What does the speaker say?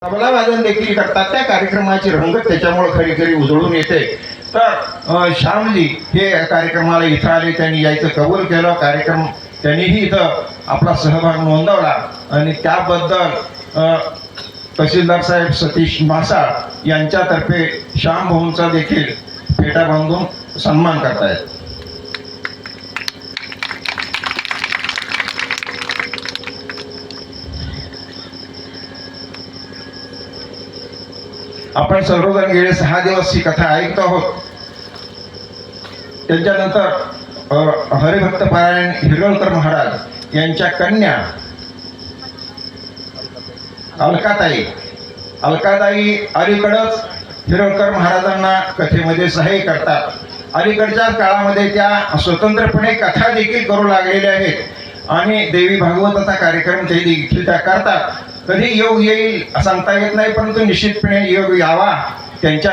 तबला वादन देखील करतात. त्या कार्यक्रमाची रंगत त्याच्यामुळे खरी खरी उजळून येते. तर श्यामजी हे कार्यक्रमाला इथं आले, त्यांनी यायचं कबूल केलं. कार्यक्रम त्यांनीही इथं आपला सहभाग नोंदवला आणि त्याबद्दल तहसीलदार साहेब सतीश मासाळ यांच्यातर्फे श्याम भाऊंचा देखील फेटा बांधून सन्मान करतायत. आपण सर्वजण गेले 6 दिवस ही कथा ऐकतो आहोत. त्यांच्यानंतर हरिभक्त पारायण हिरवळकर महाराज यांच्या कन्या अलकाताई अलीकडंच हिरवळकर महाराजांना कथेमध्ये सहाय्य करतात. अलीकडच्या काळामध्ये त्या स्वतंत्रपणे कथा देखील करू लागलेल्या आहेत आणि देवी भागवताचा कार्यक्रम ते देखील त्या करतात. कधी योग येईल सांगता येत नाही, परंतु निश्चितपणे योग यावा त्यांच्या